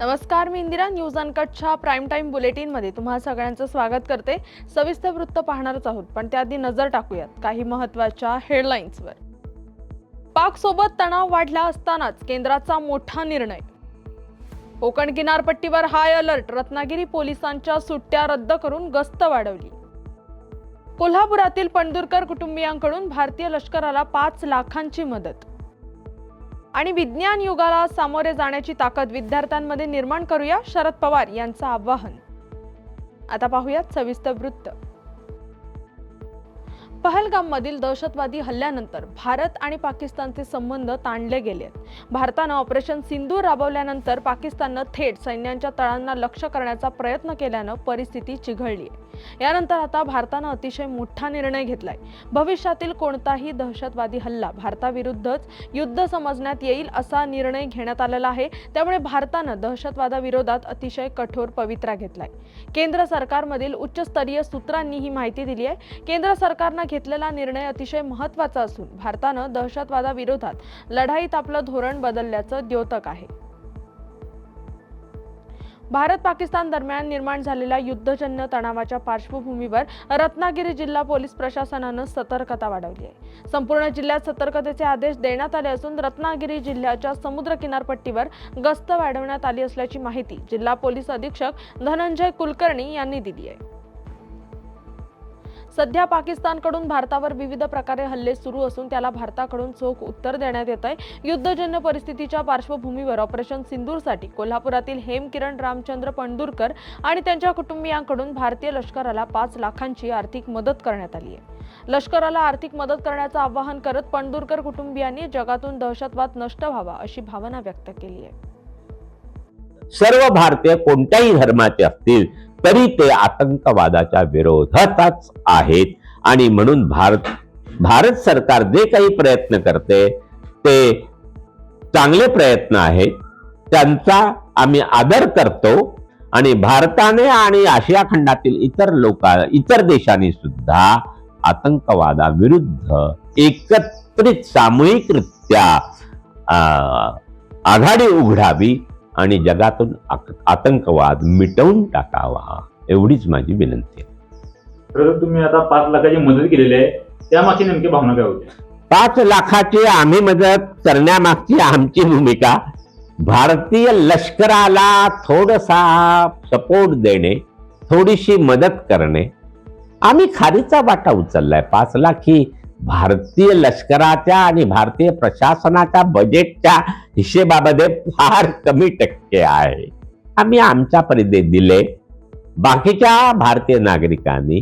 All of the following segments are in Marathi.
नमस्कार, मी इंदिरा. न्यूज अनकटच्या प्राईम टाइम बुलेटिनमध्ये तुम्हा सगळ्यांचं स्वागत करते. सविस्तर वृत्त पाहणारच आहोत, पण त्याआधी नजर टाकूयात काही महत्त्वाच्या हेडलाईन्सवर. पाक सोबत तणाव वाढला असतानाच केंद्राचा मोठा निर्णय. कोकण किनारपट्टीवर हाय अलर्ट. रत्नागिरी पोलिसांच्या सुट्ट्या रद्द करून गस्त वाढवली. कोल्हापुरातील पणदूरकर कुटुंबियांकडून भारतीय लष्कराला 5 लाखांची मदत. आणि विज्ञान युगाला सामोरे जाण्याची ताकद विद्यार्थ्यांमध्ये निर्माण करूया, शरद पवार यांचं आवाहन. आता पाहूयात सविस्तर वृत्त. पहलगाममधील दहशतवादी हल्ल्यानंतर भारत आणि पाकिस्तानचे संबंध ताणले गेले. भारतानं ऑपरेशन सिंदूर राबवल्यानंतर पाकिस्ताननं थेट सैन्यांच्या तळांना लक्ष्य करण्याचा प्रयत्न केल्यानं परिस्थिती चिघळली. यानंतर आता भारतानं अतिशय मोठा निर्णय घेतलाय. भविष्यातील कोणताही दहशतवादी हल्ला भारताविरुद्धच युद्ध समजण्यात येईल असा निर्णय घेण्यात आलेला आहे. त्यामुळे भारतानं दहशतवादाविरोधात अतिशय कठोर पवित्रा घेतलाय. केंद्र सरकारमधील उच्चस्तरीय सूत्रांनी ही माहिती दिली आहे. केंद्र सरकारनं घेतलेला निर्णय अतिशय महत्त्वाचा असून भारतानं दहशतवादाविरोधात लढाईत आपलं धोरण बदलल्याचं द्योतक आहे. भारत पाकिस्तान दरम्यान निर्माण झालेल्या युद्धजन्य तणावाच्या पार्श्वभूमीवर रत्नागिरी जिल्हा पोलीस प्रशासनानं सतर्कता वाढवली आहे. संपूर्ण जिल्ह्यात सतर्कतेचे आदेश देण्यात आले असून रत्नागिरी जिल्ह्याच्या समुद्र किनारपट्टीवर गस्त वाढवण्यात आली असल्याची माहिती जिल्हा पोलीस अधीक्षक धनंजय कुलकर्णी यांनी दिली आहे. सध्या पाकिस्तानकडून भारतावर विविध प्रकारे हल्ले सुरू असून त्याला भारताकडून चोख उत्तर देण्यात येत आहे. युद्धजन्य परिस्थितीच्या पार्श्वभूमीवर ऑपरेशन सिंदूरसाठी कोल्हापुरातील हेमकिरण रामचंद्र पणदूरकर आणि त्यांच्या कुटुंबियांकडून भारतीय लष्कराला 5 लाखांची आर्थिक मदत करण्यात आली आहे. लष्कराला आर्थिक मदत करण्याचं आवाहन करत पणदूरकर कुटुंबियांनी जगातून दहशतवाद नष्ट व्हावा अशी भावना व्यक्त केली आहे. सर्व भारतीय कोणत्याही धर्माचे असतील तरी ते आतंकवादाच्या विरोधातच आहेत आणि म्हणून भारत सरकार जे काही प्रयत्न करते ते चांगले प्रयत्न आहेत. त्यांचा आम्ही आदर करतो आणि भारताने आणि आशिया खंडातील इतर देशांनी सुद्धा आतंकवादाविरुद्ध एकत्रित सामूहिकरित्या आघाडी उघडावी आणि जगातून आतंकवाद मिटवून टाकावा, एवढीच माझी विनंती आहे. तुम्ही आता 5 लाखाची मदत केलेली आहे, त्यामागची नेमकी भावना काय होती? 5 लाखाची आम्ही मदत करण्यामागची आमची भूमिका भारतीय लष्कराला थोडासा सपोर्ट देणे, थोडीशी मदत करणे. आम्ही खारीचा वाटा उचललाय. 5 लाख ही भारतीय लष्कराच्या आणि भारतीय प्रशासनाच्या बजेटच्या हिशेबामध्ये फार कमी टक्के आहे. आम्ही आमच्या परीने दिले. बाकीच्या भारतीय नागरिकांनी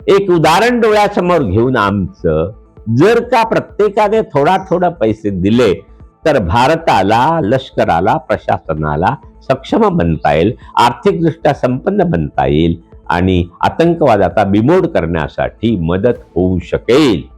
एक उदाहरण डोळ्यासमोर घेऊन आमचं जर का प्रत्येकाने थोडा पैसे दिले तर भारताला, लष्कराला, प्रशासनाला सक्षम बनता येईल, आर्थिकदृष्ट्या संपन्न बनता येईल आणि आतंकवादाचा बिमोड करण्यासाठी मदत होऊ शकेल.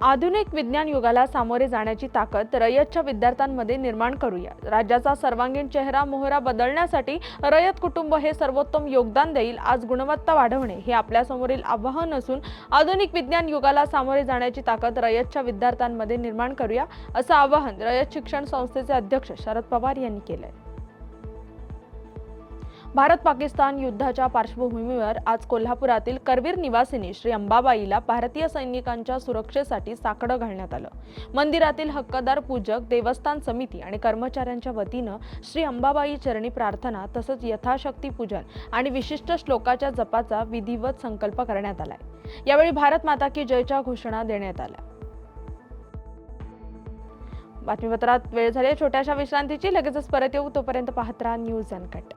आधुनिक विज्ञान युगाला सामोरे जाण्याची ताकद रयतच्या विद्यार्थ्यांमध्ये निर्माण करूया. राज्याचा सर्वांगीण चेहरा मोहरा बदलण्यासाठी रयत कुटुंब हे सर्वोत्तम योगदान देईल. आज गुणवत्ता वाढवणे हे आपल्या समोरील आव्हान असून आधुनिक विज्ञान युगाला सामोरे जाण्याची ताकद रयतच्या विद्यार्थ्यांमध्ये निर्माण करूया असं आवाहन रयत शिक्षण संस्थेचे अध्यक्ष शरद पवार यांनी केलंय. भारत पाकिस्तान युद्धाच्या पार्श्वभूमीवर आज कोल्हापुरातील करवीर निवासिनी श्री अंबाबाईला भारतीय सैनिकांच्या सुरक्षेसाठी साकडं घालण्यात आलं. मंदिरातील हक्कदार पूजक, देवस्थान समिती आणि कर्मचाऱ्यांच्या वतीनं श्री अंबाबाई चरणी प्रार्थना तसंच यथाशक्ती पूजन आणि विशिष्ट श्लोकाच्या जपाचा विधिवत संकल्प करण्यात आलाय. यावेळी भारत माता की जयच्या घोषणा देण्यात आल्या. बातमीपत्रात वेळ झाली छोट्याशा विश्रांतीची. लगेचच परत येऊ. तोपर्यंत पाहत राहा न्यूज अनकट.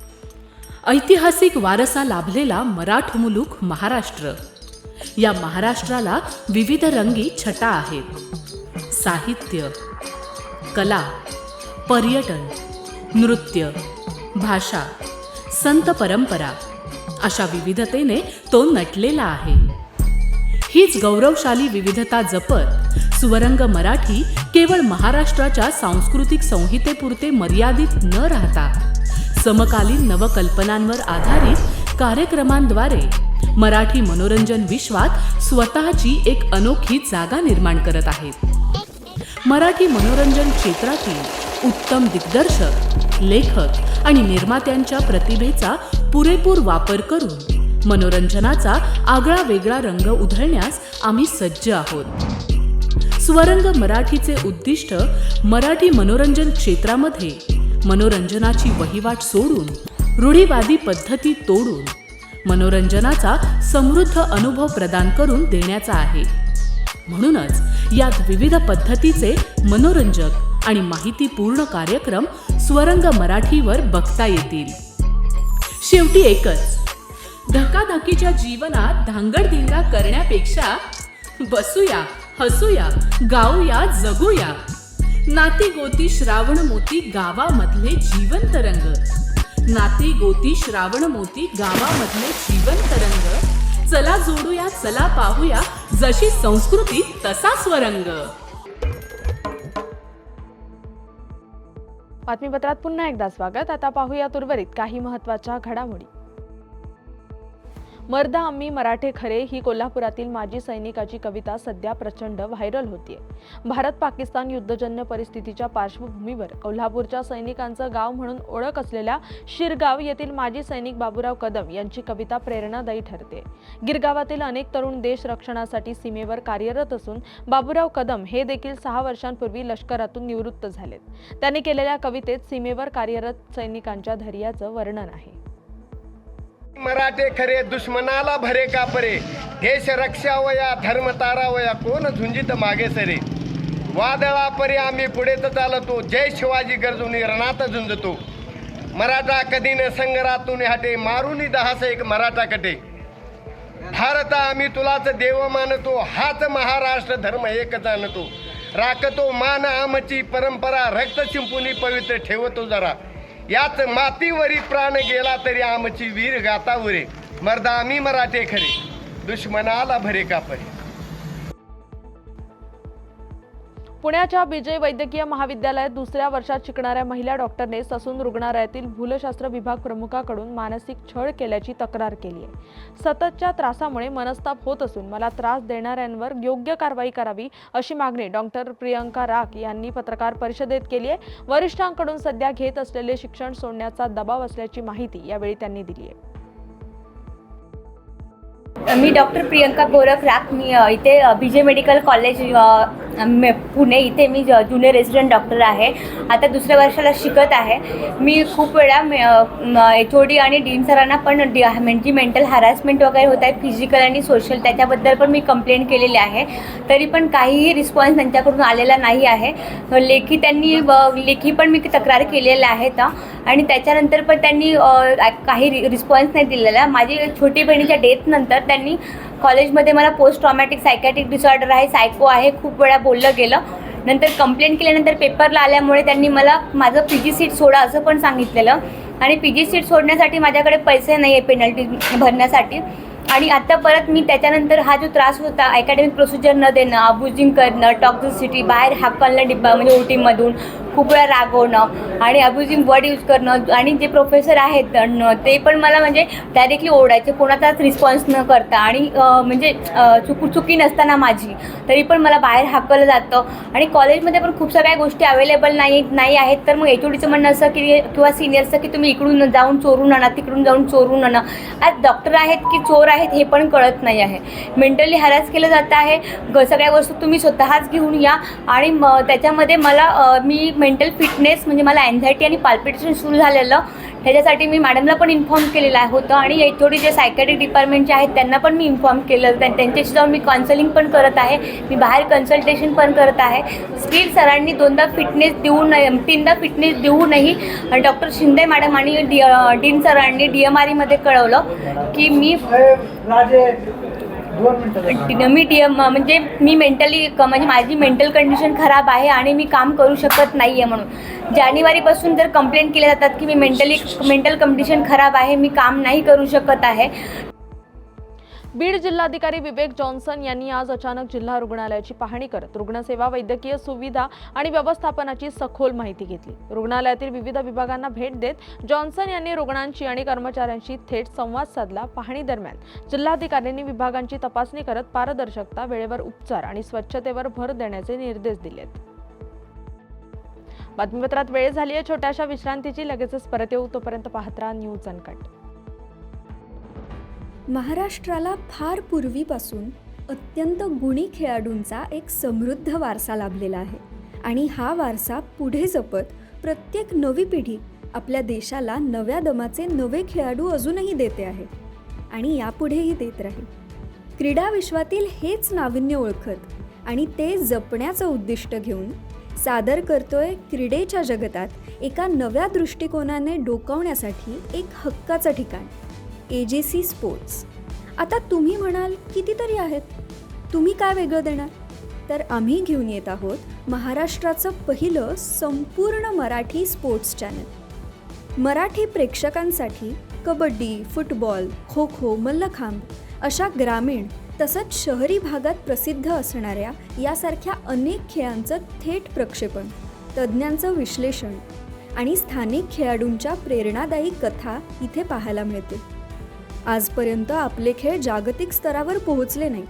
ऐतिहासिक वारसा लाभलेला मराठ मुलूक महाराष्ट्र. या महाराष्ट्राला विविध रंगी छटा आहेत. साहित्य, कला, पर्यटन, नृत्य, भाषा, संत परंपरा अशा विविधतेने तो नटलेला आहे. हीच गौरवशाली विविधता जपत सुवरंग मराठी केवळ महाराष्ट्राच्या सांस्कृतिक संहितेपुरते मर्यादित न राहता समकालीन नवकल्पनांवर आधारित कार्यक्रमांद्वारे मराठी मनोरंजन विश्वात स्वतःची एक अनोखी जागा निर्माण करत आहेत. मराठी मनोरंजन क्षेत्रातील उत्तम दिग्दर्शक, लेखक आणि निर्मात्यांच्या प्रतिभेचा पुरेपूर वापर करून मनोरंजनाचा आगळा वेगळा रंग उधळण्यास आम्ही सज्ज आहोत. स्वरंग मराठीचे उद्दिष्ट मराठी मनोरंजन क्षेत्रामध्ये मनोरंजनाची वहिवाट सोडून, रूढीवादी पद्धती तोडून मनोरंजनाचा समृद्ध अनुभव प्रदान करून देण्याचा आहे. म्हणूनच यात विविध पद्धतीचे मनोरंजक आणि माहितीपूर्ण कार्यक्रम स्वरंग मराठीवर बघता येतील. शेवटी एकच, धकाधकीच्या जीवनात धांगडधिंगा करण्यापेक्षा बसूया, हसूया, गाऊया, जगूया. नाती गोती श्रावण मोती गावामधले जीवंत रंग. नाती गोती श्रावण मोती गावामधले जीवंत रंग. चला जोडूया, चला पाहूया, जशी संस्कृती तसा स्वरंग. बातमीपत्रात पुन्हा एकदा स्वागत. आता पाहूया उर्वरित काही महत्त्वाच्या घडामोडी. मर्दा आम्ही मराठे खरे ही कोल्हापुरातील माजी सैनिकाची कविता सध्या प्रचंड व्हायरल होतीये. भारत पाकिस्तान युद्धजन्य परिस्थितीच्या पार्श्वभूमीवर कोल्हापूरच्या सैनिकांचं गाव म्हणून ओळख असलेल्या शिरगाव येथील माजी सैनिक बाबूराव कदम यांची कविता प्रेरणादायी ठरते. गिरगावातील अनेक तरुण देश रक्षणासाठी सीमेवर कार्यरत असून बाबूराव कदम हे देखील 6 वर्षांपूर्वी लष्करातून निवृत्त झालेत. त्यांनी केलेल्या कवितेत सीमेवर कार्यरत सैनिकांच्या धैर्याचं वर्णन आहे. मराठे खरे दुश्मनाला भरे का परे, देश रक्षावया धर्म तारावया, कोण झुंजित मागे सरे. वादळा परी आम्ही पुढेच चालतो, जय शिवाजी गर्जुनी रणात झुंजतो. मराठा कधी न संग्रातून हटे, मारुनी 10 एक मराठा कटे. भारता आम्ही तुलाच देव मानतो, हाच महाराष्ट्र धर्म एक जाणतो. राखतो मान आमची परंपरा, रक्त शिंपुनी पवित्र ठेवतो जरा. याच मातीवरी प्राण गेला तरी आमची वीर गाता उरे. मर्दा आम्ही मराठे खरे, दुश्मनाला भरे का परे. पुण्याच्या बीजे वैद्यकीय महाविद्यालयात 2ऱ्या वर्षात शिकणाऱ्या महिला डॉक्टरने ससून रुग्णालयातील भूलशास्त्र विभाग प्रमुखाकडून मानसिक छळ केल्याची तक्रार केली आहे. सततच्या त्रासामुळे मनस्ताप होत असून मला त्रास देणाऱ्यांवर योग्य कारवाई करावी अशी मागणी डॉक्टर प्रियंका राख यांनी पत्रकार परिषदेत केली आहे. वरिष्ठांकडून सध्या घेत असलेले शिक्षण सोडण्याचा दबाव असल्याची माहिती यावेळी त्यांनी दिली आहे. मी डॉक्टर प्रियंका गोरख राख. मी इथे बीजे मेडिकल कॉलेज पुणे इथे मी ज्युनियर रेसिडेंट डॉक्टर आहे. आता 2ऱ्या वर्षाला शिकत आहे. मी खूप वेळा HOD आणि डीन सरांना पण जी मेंटल हॅरॅसमेंट वगैरे होत आहे फिजिकल आणि सोशल, त्याच्याबद्दल पण मी कंप्लेंट केलेली आहे. तरी पण काहीही रिस्पॉन्स त्यांच्याकडून आलेला नाही आहे. लेखी पण मी तक्रार केलेल्या आहेत आणि त्याच्यानंतर पण त्यांनी काही रिस्पॉन्स नाही दिलेला. माझी छोटी बहिणीच्या डेथनंतर त्यांनी कॉलेजमध्ये मला पोस्ट ट्रॉमॅटिक सायकॅट्रिक डिसऑर्डर आहे, सायको आहे, खूप वेळा बोललं गेलं. नंतर कंप्लेंट केल्यानंतर पेपरला आल्यामुळे त्यांनी मला माझं PG सीट सोडा असं पण सांगितलेलं आणि PG सीट सोडण्यासाठी माझ्याकडे पैसे नाही आहे पेनल्टी भरण्यासाठी. आणि आता परत मी त्याच्यानंतर हा जो त्रास होता, अकॅडमिक प्रोसिजर न देणं, अब्युजिंग करणं, टॉक्झिसिटी, बाहेर हाकलणं डिब्बा म्हणजे OTमधून, खूप वेळा रागवणं आणि अब्युजिंग वर्ड यूज करणं. आणि जे प्रोफेसर आहेत ते पण मला म्हणजे डायरेक्टली ओरडायचे कोणाचाच रिस्पॉन्स न करता. आणि म्हणजे चुकी नसताना माझी तरी पण मला बाहेर हाकलं जातं. आणि कॉलेजमध्ये पण खूप सगळ्या गोष्टी अवेलेबल नाही आहेत. तर मग HODचं म्हणणं असं की किंवा सिनियर्सचं की तुम्ही इकडून जाऊन चोरून आणा, तिकडून जाऊन चोरून आणा. आज डॉक्टर आहेत की चोर आहेत हे पण कळत नाही आहे. मेंटली हॅरॅस केलं जात आहे. सगळ्या वस्तू तुम्ही स्वतःच घेऊन या. आणि त्याच्यामध्ये मला मी मेंटल फिटनेस म्हणजे मला अँझायटी आणि पाल्पिटेशन सुरू झालेलं, ह्याच्यासाठी मी मॅडमला पण इन्फॉर्म केलेलं होतं. आणि HOD जे सायकॅट्रिक डिपार्टमेंटचे आहेत त्यांना पण मी इन्फॉर्म केलं. त्यांच्याशी जाऊन मी काउन्सिलिंग पण करत आहे. मी बाहेर कन्सल्टेशन पण करत आहे. स्टील सरांनी 2दा फिटनेस देऊन 3दा फिटनेस देऊनही डॉक्टर शिंदे मॅडम आणि डीन सरांनी DMREमध्ये कळवलं की मी म्हणजे मी मेंटली म्हणजे माझी मेंटल कंडिशन खराब आहे आणि मी काम करू शकत नाही आहे म्हणून. जानेवारीपासून जर कंप्लेंट केल्या जातात की मी मेंटल कंडिशन खराब आहे, मी काम नाही करू शकत आहे. बीड जिल्हाधिकारी विवेक जॉन्सन यांनी आज अचानक जिल्हा रुग्णालयाची पाहणी करत रुग्णसेवा, वैद्यकीय सुविधा आणि व्यवस्थापनाची सखोल माहिती घेतली. रुग्णालयातील विविध विभागांना भेट देत जॉन्सन यांनी रुग्णांशी आणि कर्मचाऱ्यांशी थेट संवाद साधला. पाहणी दरम्यान जिल्हाधिकाऱ्यांनी विभागांची तपासणी करत पारदर्शकता, वेळेवर उपचार आणि स्वच्छतेवर भर देण्याचे निर्देश दिलेत. बातमीपत्रात वेळ झाली आहे छोट्याशा विश्रांतीची. लगेचच परत येऊ, तोपर्यंत पाहत राहा न्यूज अनकट. महाराष्ट्राला फार पूर्वीपासून अत्यंत गुणी खेळाडूंचा एक समृद्ध वारसा लाभलेला आहे आणि हा वारसा पुढे जपत प्रत्येक नवी पिढी आपल्या देशाला नव्या दमाचे नवे खेळाडू अजूनही देते आहे आणि यापुढेही देत राहील. क्रीडा विश्वातील हेच नाविन्य ओळखत आणि ते जपण्याचं उद्दिष्ट घेऊन सादर करतोय क्रीडेच्या जगतात एका नव्या दृष्टिकोनाने डोकावण्यासाठी एक हक्काचं ठिकाण, AJC स्पोर्ट्स. आता तुम्ही म्हणाल कितीतरी आहेत, तुम्ही काय वेगळं देणार? तर आम्ही घेऊन येत आहोत महाराष्ट्राचं पहिलं संपूर्ण मराठी स्पोर्ट्स चॅनल. मराठी प्रेक्षकांसाठी कबड्डी, फुटबॉल, खो खो, मल्लखांब अशा ग्रामीण तसंच शहरी भागात प्रसिद्ध असणाऱ्या यासारख्या अनेक खेळांचं थेट प्रक्षेपण, तज्ज्ञांचं विश्लेषण आणि स्थानिक खेळाडूंच्या प्रेरणादायी कथा इथे पाहायला मिळते. आजपर्यंत आपले खेळ जागतिक स्तरावर पोहोचले नाही,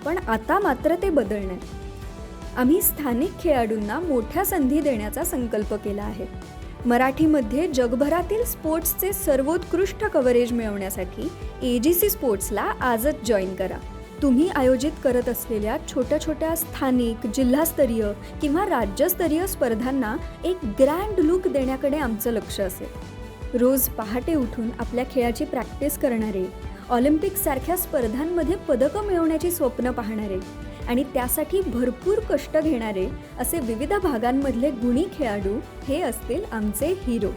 पण आता मात्र ते बदलणार. आम्ही स्थानिक खेळाडूंना मोठ्या संधी देण्याचा संकल्प केला आहे. मराठीमध्ये जगभरातील स्पोर्ट्सचे सर्वोत्कृष्ट कव्हरेज मिळवण्यासाठी AJC स्पोर्ट्सला आजच जॉईन करा. तुम्ही आयोजित करत असलेल्या छोट्या छोट्या स्थानिक, जिल्हास्तरीय किंवा राज्यस्तरीय स्पर्धांना एक ग्रँड लुक देण्याकडे आमचं लक्ष असेल. रोज पहाटे उठून आपल्या खेळाची प्रॅक्टिस करणारे, ऑलिम्पिकसारख्या स्पर्धांमध्ये पदकं मिळवण्याची स्वप्न पाहणारे आणि त्यासाठी भरपूर कष्ट घेणारे असे विविध भागांमधले गुणी खेळाडू हे असतील आमचे हिरो.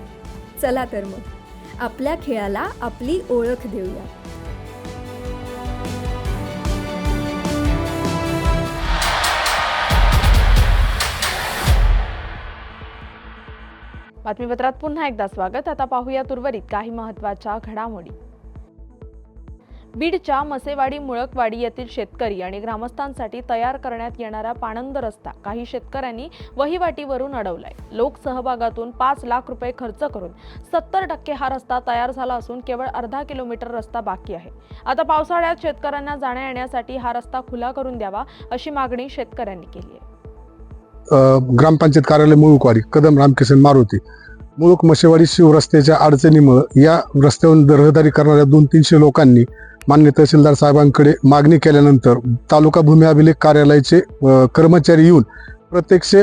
चला तर मग आपल्या खेळाला आपली ओळख देऊया. बातमीपत्रात पुन्हा एकदा स्वागत. आता पाहूया उर्वरित काही महत्त्वाच्या घडामोडी. बीडच्या मसेवाडी मुळकवाडी येथील शेतकरी आणि ग्रामस्थांसाठी तयार करण्यात येणारा पाणंद रस्ता काही शेतकऱ्यांनी वहिवाटीवरून अडवलाय. लोकसहभागातून 5 लाख रुपये खर्च करून 70% हा रस्ता तयार झाला असून केवळ अर्धा किलोमीटर रस्ता बाकी आहे. आता पावसाळ्यात शेतकऱ्यांना जाण्या येण्यासाठी हा रस्ता खुला करून द्यावा अशी मागणी शेतकऱ्यांनी केली आहे. ग्रामपंचायत कार्यालय मुळकवाडी, कदम रामकिशन मारुती, मुळक मसेवाडी शिव रस्त्याच्या अडचणीमुळे या रस्त्यावरून रहदारी करणाऱ्या 200-300 लोकांनी मान्य तहसीलदार साहेबांकडे मागणी केल्यानंतर तालुका भूमी अभिलेख कार्यालयाचे कर्मचारी येऊन प्रत्यक्ष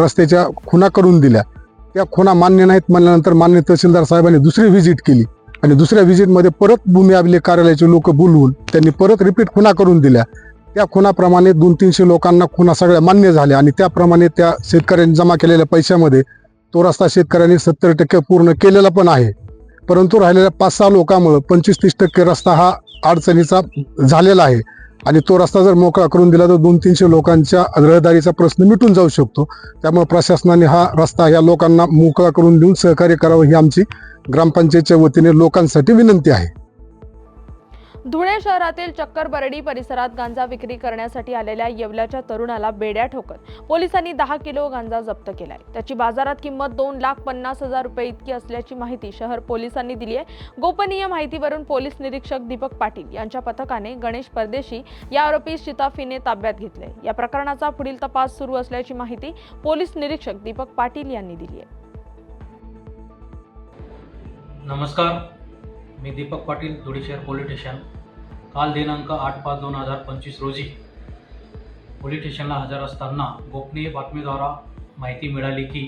रस्त्याच्या खुणा करून दिल्या. त्या खुणा मान्य नाहीत म्हणल्यानंतर मान्य तहसीलदार साहेबांनी दुसरी व्हिजिट केली आणि दुसऱ्या व्हिजिटमध्ये परत भूमी अभिलेख कार्यालयाचे लोक बोलवून त्यांनी परत रिपीट खुणा करून दिल्या. त्या खुणाप्रमाणे 200-300 लोकांना खुणा सगळ्या मान्य झाल्या आणि त्याप्रमाणे त्या शेतकऱ्यांनी जमा केलेल्या पैशामध्ये तो रस्ता शेतकऱ्यांनी 70% पूर्ण केलेला पण आहे. परंतु राहिलेल्या 5-6 लोकांमुळे 25-30% रस्ता हा अडचणीचा झालेला आहे आणि तो रस्ता जर मोकळा करून दिला तर 200-300 लोकांच्या रहदारीचा प्रश्न मिटून जाऊ शकतो. त्यामुळे प्रशासनाने हा रस्ता या लोकांना मोकळा करून देऊन सहकार्य करावं ही आमची ग्रामपंचायतच्या वतीने लोकांसाठी विनंती आहे. धुळे शहरातील चक्करबरडी परिसरात गांजा विक्री करण्यासाठी आलेल्या येवल्याच्या तरुणाला बेड्या ठोकत पोलिसांनी 10 किलो गांजा जप्त केलाय. त्याची बाजारात किंमत 2,50,000 रुपये इतकी असल्याची माहिती शहर पोलिसांनी दिली आहे. गोपनीय माहितीवरून पोलीस निरीक्षक दीपक पाटील यांच्या पथकाने गणेश परदेशी या आरोपीस शिताफीने ताब्यात घेतले. या प्रकरणाचा पुढील तपास सुरू असल्याची माहिती पोलीस निरीक्षक दीपक पाटील यांनी दिली आहे. नमस्कार, मी दीपक पाटील, धुळे शहर पोलीस स्टेशन. काल दिनांक 8/5/2025 रोजी पोलीस स्टेशनला हजर असताना गोपनीय बातमीद्वारा माहिती मिळाली की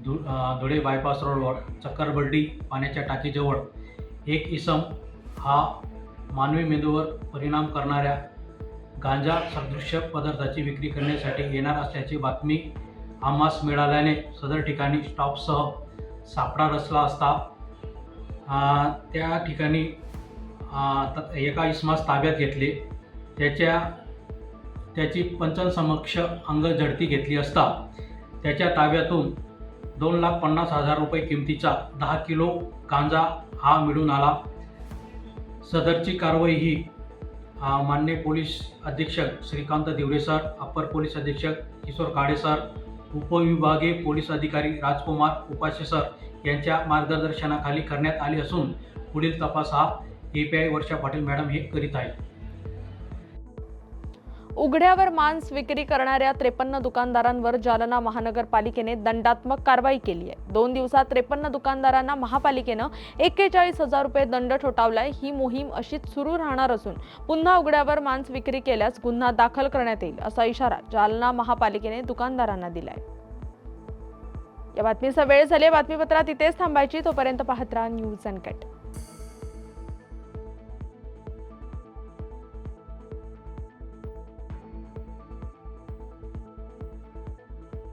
धुळे बायपास रोडवर चक्करबर्डी पाण्याच्या टाकीजवळ एक इसम हा मानवी मेंदूवर परिणाम करणाऱ्या गांजा सदृश्य पदार्थाची विक्री करण्यासाठी येणार असल्याची बातमी आम्हास मिळाल्याने सदर ठिकाणी स्टॉपसह सापळा रचला असता त्या ठिकाणी एका इसमास ताब्यात घेतले. त्याची पंचांसमक्ष अंगझडती घेतली असता त्याच्या ताब्यातून 2,50,000 रुपये किमतीचा 10 किलो गांजा हा मिळून आला. सदरची कारवाई ही माननीय पोलीस अधीक्षक श्रीकांत दिवरे सर, अप्पर पोलीस अधीक्षक किशोर काळे सर, उपविभागीय पोलीस अधिकारी राजकुमार उपास्य सर यांच्या मार्गदर्शनाखाली करण्यात आली असून पुढील तपास हा API वर्षा पाटील मॅडम हे करीत आहेत. उघड्यावर मांस विक्री करणाऱ्या 53 दुकानदारांवर जालना महानगरपालिकेने दंडात्मक कारवाई केली आहे. 2 दिवसात 53 दुकानदारांना महापालिकेनं 41,000 रुपये दंड ठोठावलाय. ही मोहीम अशीच सुरू राहणार असून पुन्हा उघड्यावर मांस विक्री केल्यास गुन्हा दाखल करण्यात येईल असा इशारा जालना महापालिकेने दुकानदारांना दिलाय. या बातमीचा वेळ झाली. बातमीपत्रात इथेच थांबायची. तोपर्यंत पाहत राहा न्यूज अनकट.